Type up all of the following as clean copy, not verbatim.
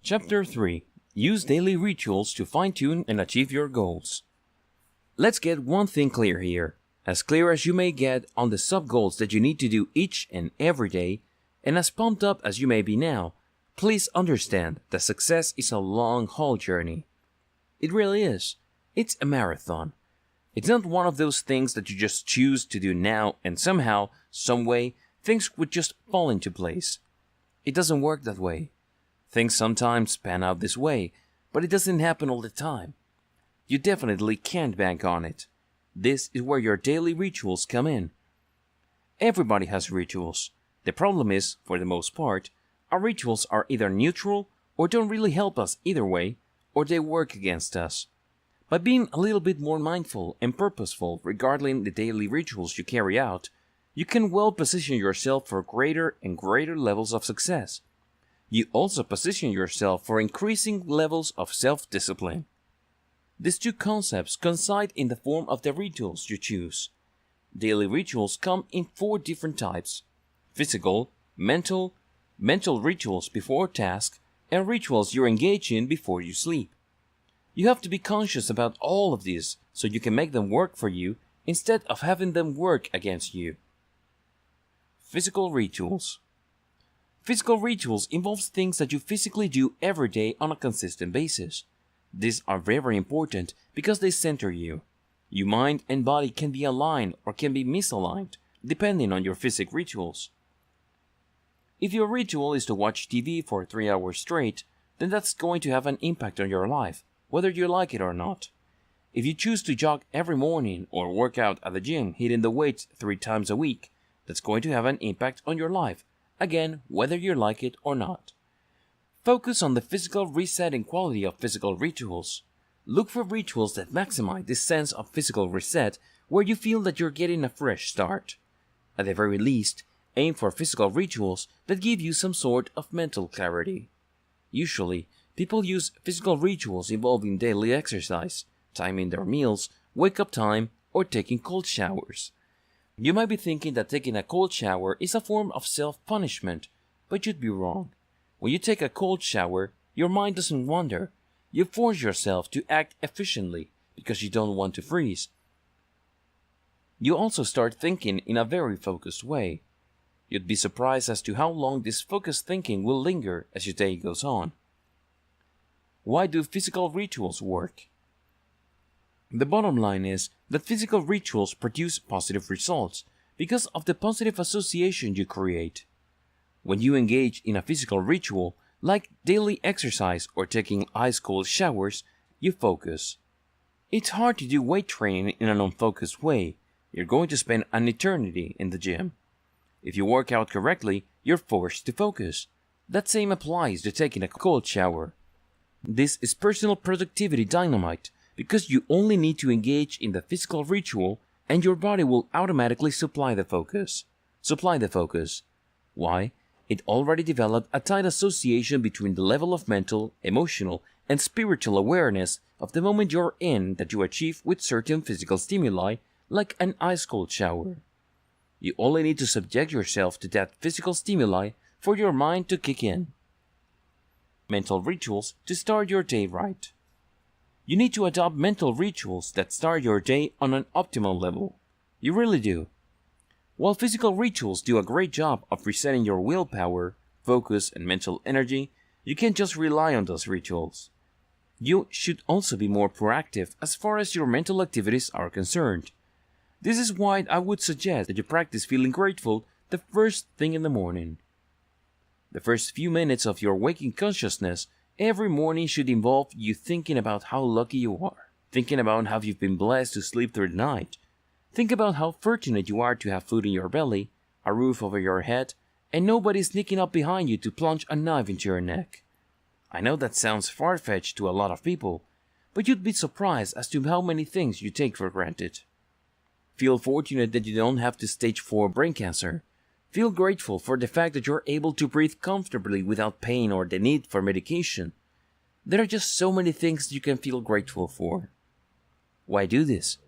Chapter 3. Use daily rituals to fine-tune and achieve your goals. Let's get one thing clear here, as clear as you may get on the sub-goals that you need to do each and every day, and as pumped up as you may be now. Please understand that success is a long-haul journey. It really is. It's a marathon. It's not one of those things that you just choose to do now and somehow, some way, things would just fall into place. It doesn't work that way. Things sometimes pan out this way, but it doesn't happen all the time. You definitely can't bank on it. This is where your daily rituals come in. Everybody has rituals. The problem is, for the most part, our rituals are either neutral or don't really help us either way, or they work against us. By being a little bit more mindful and purposeful regarding the daily rituals you carry out, you can well position yourself for greater and greater levels of success. You also position yourself for increasing levels of self-discipline. These two concepts coincide in the form of the rituals you choose. Daily rituals come in 4 different types: physical, mental rituals before task, and rituals you engage in before you sleep. You have to be conscious about all of these so you can make them work for you instead of having them work against you. Physical rituals. Physical rituals involves things that you physically do every day on a consistent basis. These are very important because they center you. Your mind and body can be aligned or can be misaligned, depending on your physical rituals. If your ritual is to watch TV for 3 hours straight, then that's going to have an impact on your life, whether you like it or not. If you choose to jog every morning or work out at the gym hitting the weights 3 times a week, that's going to have an impact on your life, again, whether you like it or not. Focus on the physical resetting quality of physical rituals. Look for rituals that maximize this sense of physical reset where you feel that you're getting a fresh start. At the very least, aim for physical rituals that give you some sort of mental clarity. Usually, people use physical rituals involving daily exercise, timing their meals, wake-up time, or taking cold showers. You might be thinking that taking a cold shower is a form of self-punishment, but you'd be wrong. When you take a cold shower, your mind doesn't wander. You force yourself to act efficiently because you don't want to freeze. You also start thinking in a very focused way. You'd be surprised as to how long this focused thinking will linger as your day goes on. Why do physical rituals work? The bottom line is that physical rituals produce positive results because of the positive association you create. When you engage in a physical ritual, like daily exercise or taking ice-cold showers, you focus. It's hard to do weight training in an unfocused way. You're going to spend an eternity in the gym. If you work out correctly, you're forced to focus. That same applies to taking a cold shower. This is personal productivity dynamite, because you only need to engage in the physical ritual and your body will automatically supply the focus. Why? It already developed a tight association between the level of mental, emotional, and spiritual awareness of the moment you're in that you achieve with certain physical stimuli, like an ice-cold shower. You only need to subject yourself to that physical stimuli for your mind to kick in. Mental rituals to start your day right. You need to adopt mental rituals that start your day on an optimal level. You really do. While physical rituals do a great job of resetting your willpower, focus, and mental energy, you can't just rely on those rituals. You should also be more proactive as far as your mental activities are concerned. This is why I would suggest that you practice feeling grateful the first thing in the morning. The first few minutes of your waking consciousness every morning should involve you thinking about how lucky you are, thinking about how you've been blessed to sleep through the night. Think about how fortunate you are to have food in your belly, a roof over your head, and nobody sneaking up behind you to plunge a knife into your neck. I know that sounds far-fetched to a lot of people, but you'd be surprised as to how many things you take for granted. Feel fortunate that you don't have stage 4 brain cancer. Feel grateful for the fact that you're able to breathe comfortably without pain or the need for medication. There are just so many things you can feel grateful for. Why do this?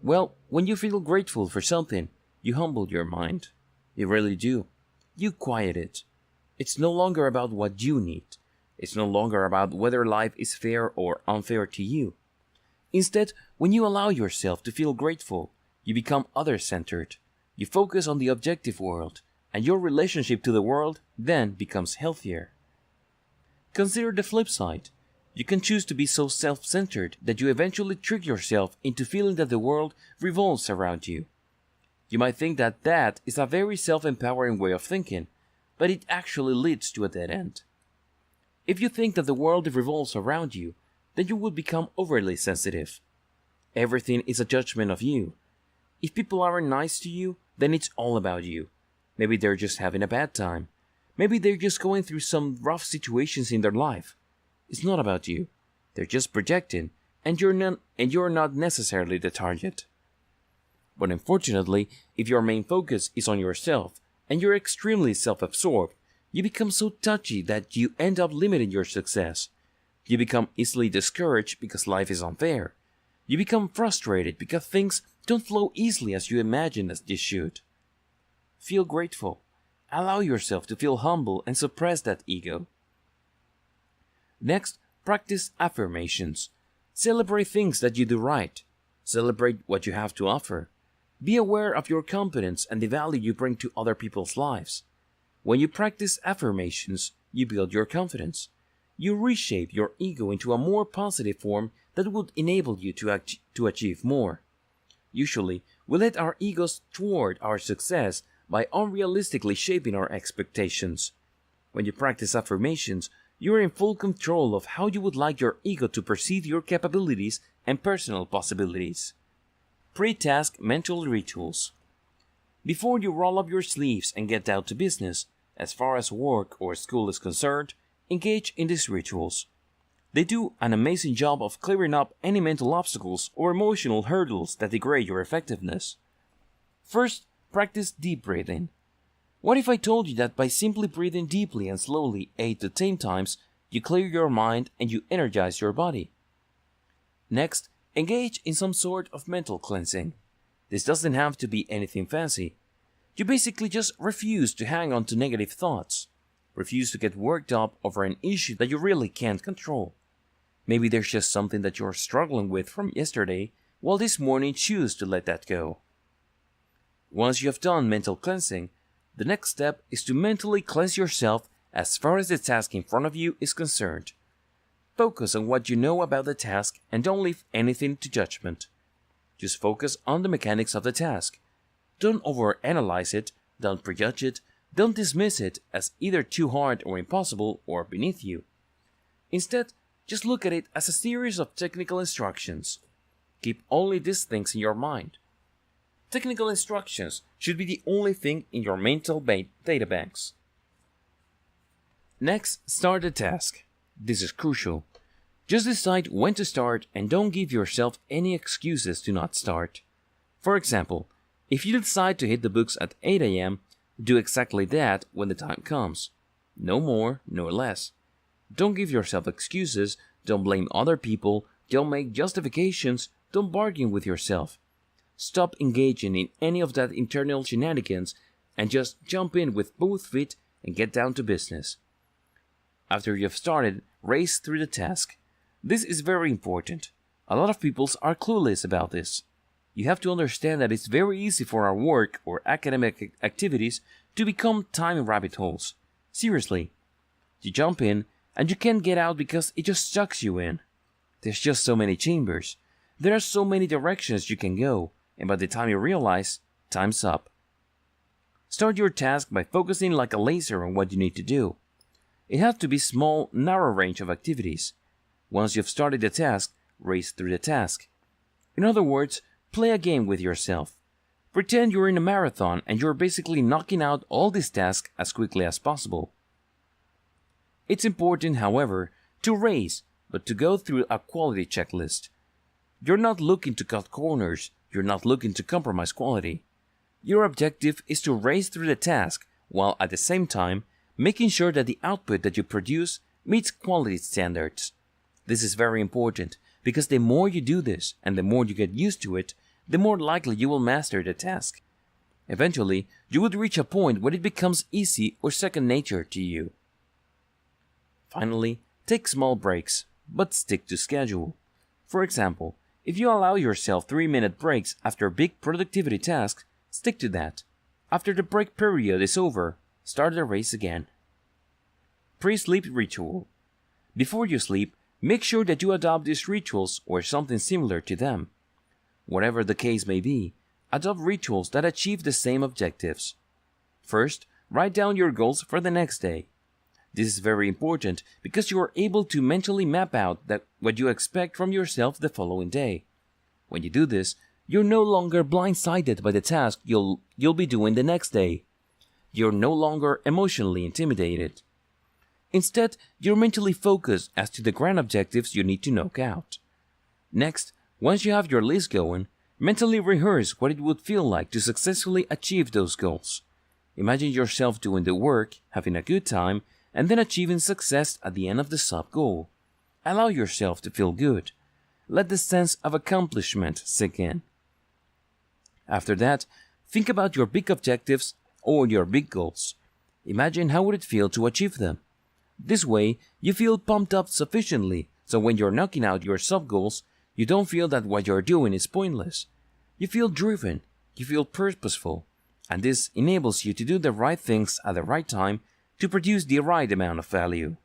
Well, when you feel grateful for something, you humble your mind. You really do. You quiet it. It's no longer about what you need. It's no longer about whether life is fair or unfair to you. Instead, when you allow yourself to feel grateful, you become other-centered. You focus on the objective world, and your relationship to the world then becomes healthier. Consider the flip side. You can choose to be so self-centered that you eventually trick yourself into feeling that the world revolves around you. You might think that that is a very self-empowering way of thinking, but it actually leads to a dead end. If you think that the world revolves around you, then you would become overly sensitive. Everything is a judgment of you. If people aren't nice to you, then it's all about you. Maybe they're just having a bad time. Maybe they're just going through some rough situations in their life. It's not about you. They're just projecting, and you're not necessarily the target. But unfortunately, if your main focus is on yourself, and you're extremely self-absorbed, you become so touchy that you end up limiting your success. You become easily discouraged because life is unfair. You become frustrated because things don't flow easily as you imagine as they should. Feel grateful. Allow yourself to feel humble and suppress that ego. Next, practice affirmations. Celebrate things that you do right. Celebrate what you have to offer. Be aware of your competence and the value you bring to other people's lives. When you practice affirmations, you build your confidence. You reshape your ego into a more positive form that would enable you to achieve more. Usually, we let our egos thwart our success by unrealistically shaping our expectations. When you practice affirmations, you are in full control of how you would like your ego to perceive your capabilities and personal possibilities. Pre-task mental rituals. Before you roll up your sleeves and get down to business, as far as work or school is concerned, engage in these rituals. They do an amazing job of clearing up any mental obstacles or emotional hurdles that degrade your effectiveness. First, practice deep breathing. What if I told you that by simply breathing deeply and slowly 8 to 10 times, you clear your mind and you energize your body? Next, engage in some sort of mental cleansing. This doesn't have to be anything fancy. You basically just refuse to hang on to negative thoughts. Refuse to get worked up over an issue that you really can't control. Maybe there's just something that you're struggling with from yesterday, while this morning choose to let that go. Once you have done mental cleansing, the next step is to mentally cleanse yourself as far as the task in front of you is concerned. Focus on what you know about the task and don't leave anything to judgment. Just focus on the mechanics of the task. Don't overanalyze it, don't prejudge it, don't dismiss it as either too hard or impossible or beneath you. Instead, just look at it as a series of technical instructions. Keep only these things in your mind. Technical instructions should be the only thing in your mental data banks. Next, start the task. This is crucial. Just decide when to start and don't give yourself any excuses to not start. For example, if you decide to hit the books at 8 a.m., do exactly that when the time comes. No more, no less. Don't give yourself excuses, don't blame other people, don't make justifications, don't bargain with yourself. Stop engaging in any of that internal shenanigans and just jump in with both feet and get down to business. After you've started, race through the task. This is very important. A lot of people are clueless about this. You have to understand that it's very easy for our work or academic activities to become time rabbit holes. Seriously. You jump in and you can't get out because it just sucks you in. There's just so many chambers. There are so many directions you can go, and by the time you realize, time's up. Start your task by focusing like a laser on what you need to do. It has to be small, narrow range of activities. Once you've started the task, race through the task. In other words, play a game with yourself. Pretend you're in a marathon and you're basically knocking out all these tasks as quickly as possible. It's important, however, to race, but to go through a quality checklist. You're not looking to cut corners, you're not looking to compromise quality. Your objective is to race through the task, while at the same time, making sure that the output that you produce meets quality standards. This is very important, because the more you do this and the more you get used to it, the more likely you will master the task. Eventually, you would reach a point where it becomes easy or second nature to you. Finally, Take small breaks, but stick to schedule. For example, if you allow yourself 3-minute breaks after big productivity tasks, stick to that. After the break period is over, start the race again. Pre-sleep ritual. Before you sleep, make sure that you adopt these rituals or something similar to them. Whatever the case may be, adopt rituals that achieve the same objectives. First, write down your goals for the next day. This is very important because you are able to mentally map out what you expect from yourself the following day. When you do this, you're no longer blindsided by the task you'll be doing the next day. You're no longer emotionally intimidated. Instead, you're mentally focused as to the grand objectives you need to knock out. Next, once you have your list going, mentally rehearse what it would feel like to successfully achieve those goals. Imagine yourself doing the work, having a good time, and then achieving success at the end of the sub-goal. Allow yourself to feel good. Let the sense of accomplishment sink in. After that, think about your big objectives or your big goals. Imagine how would it feel to achieve them. This way, you feel pumped up sufficiently so when you're knocking out your sub-goals, you don't feel that what you're doing is pointless. You feel driven, you feel purposeful, and this enables you to do the right things at the right time to produce the right amount of value.